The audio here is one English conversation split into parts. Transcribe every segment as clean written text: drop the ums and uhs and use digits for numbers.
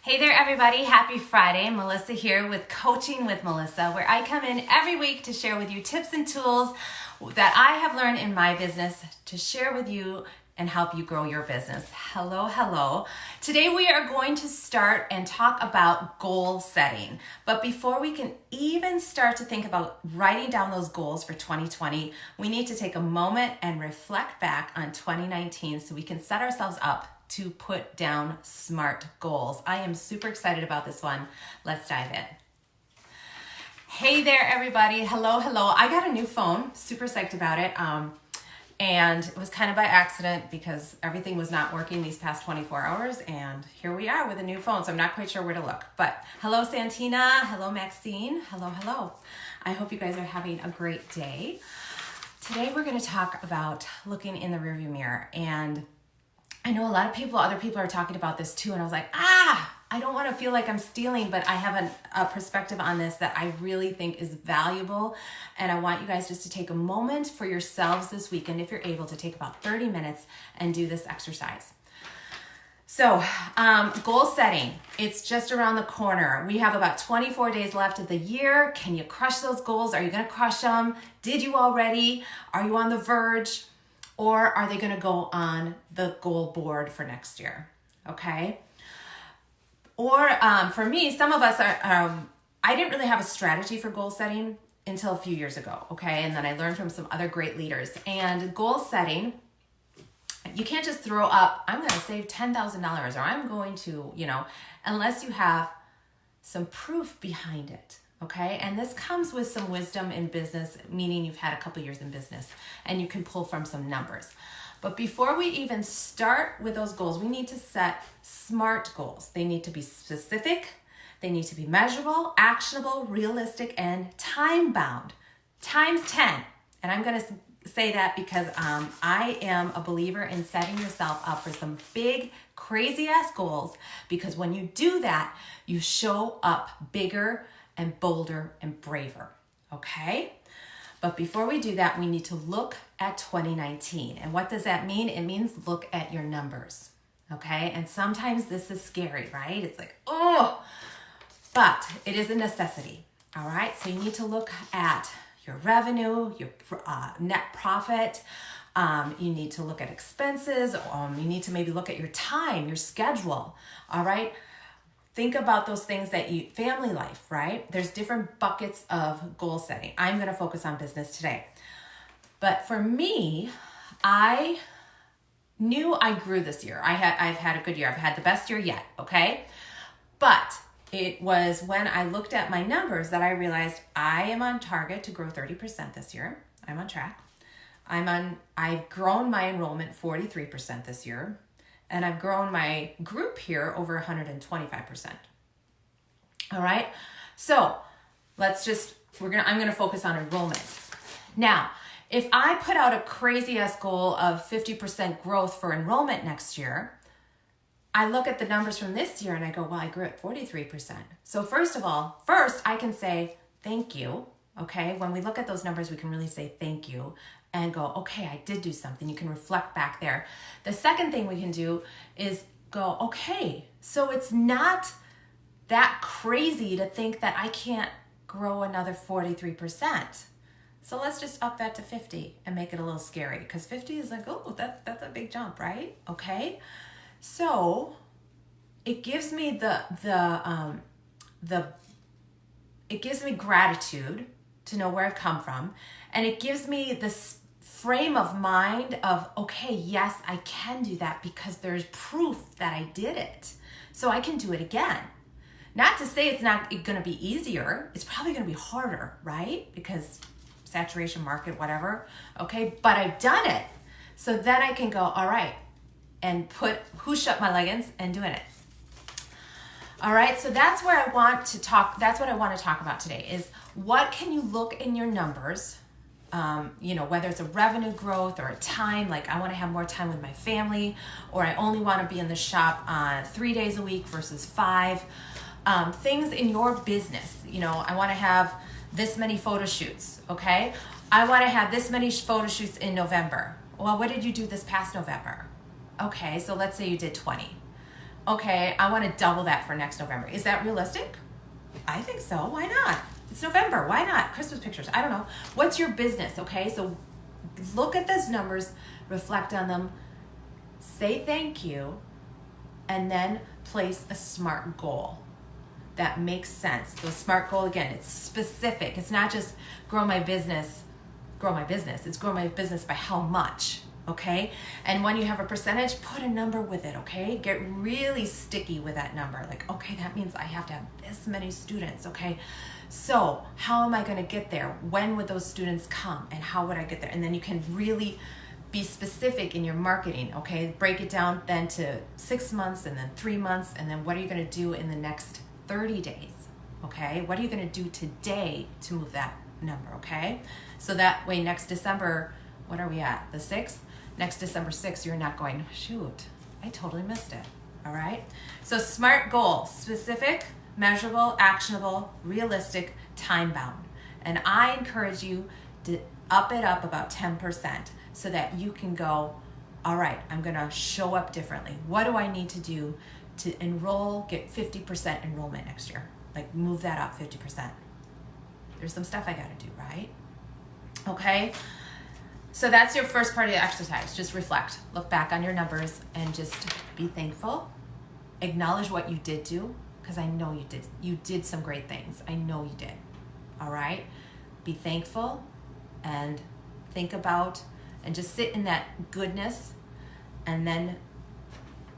Hey there everybody, happy Friday. Melissa here with Coaching with Melissa, where I come in every week to share with you tips and tools that I have learned in my business to share with you and help you grow your business. Hello. Today we are going to start and talk about goal setting. But before we can even start to think about writing down those goals for 2020, we need to take a moment and reflect back on 2019 so we can set ourselves up to put down SMART goals. I am super excited about this one. Let's dive in. Hey there, everybody. Hello. I got a new phone, super psyched about it. And it was kind of by accident because everything was not working these past 24 hours. And here we are with a new phone. So I'm not quite sure where to look. But hello, Santina. Hello, Maxine. Hello. I hope you guys are having a great day. Today, we're going to talk about looking in the rearview mirror. And I know a lot of other people are talking about this too. And I was like, I don't want to feel like I'm stealing, but I have a perspective on this that I really think is valuable. And I want you guys just to take a moment for yourselves this weekend, if you're able to take about 30 minutes and do this exercise. So goal setting, it's just around the corner. We have about 24 days left of the year. Can you crush those goals? Are you going to crush them? Did you already? Are you on the verge? Or are they going to go on the goal board for next year? Okay. Or for me, some of us are, I didn't really have a strategy for goal setting until a few years ago. Okay. And then I learned from some other great leaders. And goal setting, you can't just throw up, I'm going to save $10,000 or I'm going to, unless you have some proof behind it. Okay. And this comes with some wisdom in business, meaning you've had a couple years in business and you can pull from some numbers. But before we even start with those goals, we need to set SMART goals. They need to be specific. They need to be measurable, actionable, realistic, and time bound. Times 10. And I'm going to say that because I am a believer in setting yourself up for some big, crazy ass goals, because when you do that, you show up bigger and bolder and braver, okay? But before we do that, we need to look at 2019. And what does that mean? It means look at your numbers, okay? And sometimes this is scary, right? It's like, but it is a necessity, all right? So you need to look at your revenue, your net profit. You need to look at expenses. You need to maybe look at your time, your schedule, all right? Think about those things family life, right? There's different buckets of goal setting. I'm going to focus on business today. But for me, I knew I grew this year. I've had a good year. I've had the best year yet, okay? But it was when I looked at my numbers that I realized I am on target to grow 30% this year. I'm on track. I've grown my enrollment 43% this year. And I've grown my group here over 125%. All right. So I'm going to focus on enrollment. Now, if I put out a crazy ass goal of 50% growth for enrollment next year, I look at the numbers from this year and I go, well, I grew at 43%. So first I can say thank you. Okay. When we look at those numbers, we can really say thank you and go, okay, I did do something. You can reflect back there. The second thing we can do is go, okay, so it's not that crazy to think that I can't grow another 43%. So let's just up that to 50 and make it a little scary, because 50 is like, that's a big jump, right? Okay. So it gives me it gives me gratitude to know where I've come from. And it gives me this frame of mind of, okay, yes, I can do that because there's proof that I did it. So I can do it again. Not to say it's not going to be easier. It's probably going to be harder, right? Because saturation market, whatever. Okay, but I've done it. So then I can go, all right, and hoosh up my leggings and doing it. All right, so that's where I want to talk. That's what I want to talk about today is what can you look in your numbers, whether it's a revenue growth or a time, like I want to have more time with my family, or I only want to be in the shop 3 days a week versus 5. Things in your business, I want to have this many photo shoots, okay? I want to have this many photo shoots in November. Well, what did you do this past November? Okay, so let's say you did 20. okay, I want to double that for next November. Is that realistic? I think so. Why not? It's November. Why not? Christmas pictures. I don't know. What's your business? Okay, so look at those numbers, reflect on them, say thank you, and then place a SMART goal that makes sense. The SMART goal, again, it's specific. It's not just grow my business. It's grow my business by how much, okay? And when you have a percentage, put a number with it, okay? Get really sticky with that number. Like, okay, that means I have to have this many students, okay? So how am I gonna get there? When would those students come? And how would I get there? And then you can really be specific in your marketing, okay? Break it down then to 6 months and then 3 months, and then what are you gonna do in the next 30 days, okay? What are you gonna do today to move that number, okay? So that way next December, what are we at, the 6th? Next December 6th, you're not going, shoot, I totally missed it, all right? So SMART goal, specific, measurable, actionable, realistic, time-bound. And I encourage you to up it up about 10% so that you can go, all right, I'm gonna show up differently. What do I need to do to enroll, get 50% enrollment next year? Like move that up 50%. There's some stuff I gotta do, right? Okay, so that's your first part of the exercise. Just reflect, look back on your numbers and just be thankful. Acknowledge what you did do, because I know you did. You did some great things. I know you did, all right? Be thankful and think about and just sit in that goodness and then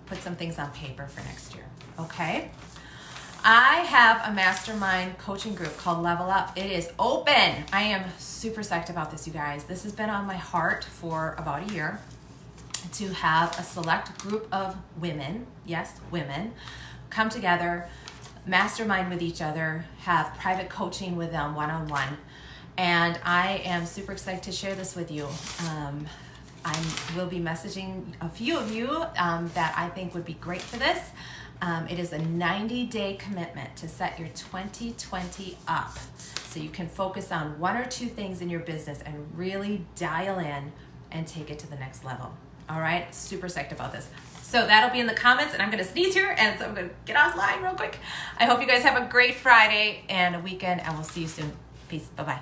put some things on paper for next year, okay? I have a mastermind coaching group called Level Up. It is open. I am super psyched about this, you guys. This has been on my heart for about a year to have a select group of women, yes, women, come together, mastermind with each other, have private coaching with them one-on-one. And I am super excited to share this with you. I will be messaging a few of you that I think would be great for this. It is a 90-day commitment to set your 2020 up so you can focus on 1 or 2 things in your business and really dial in and take it to the next level. All right, super psyched about this. So that'll be in the comments, and I'm gonna sneeze here, and so I'm gonna get offline real quick. I hope you guys have a great Friday and a weekend, and we'll see you soon. Peace, bye-bye.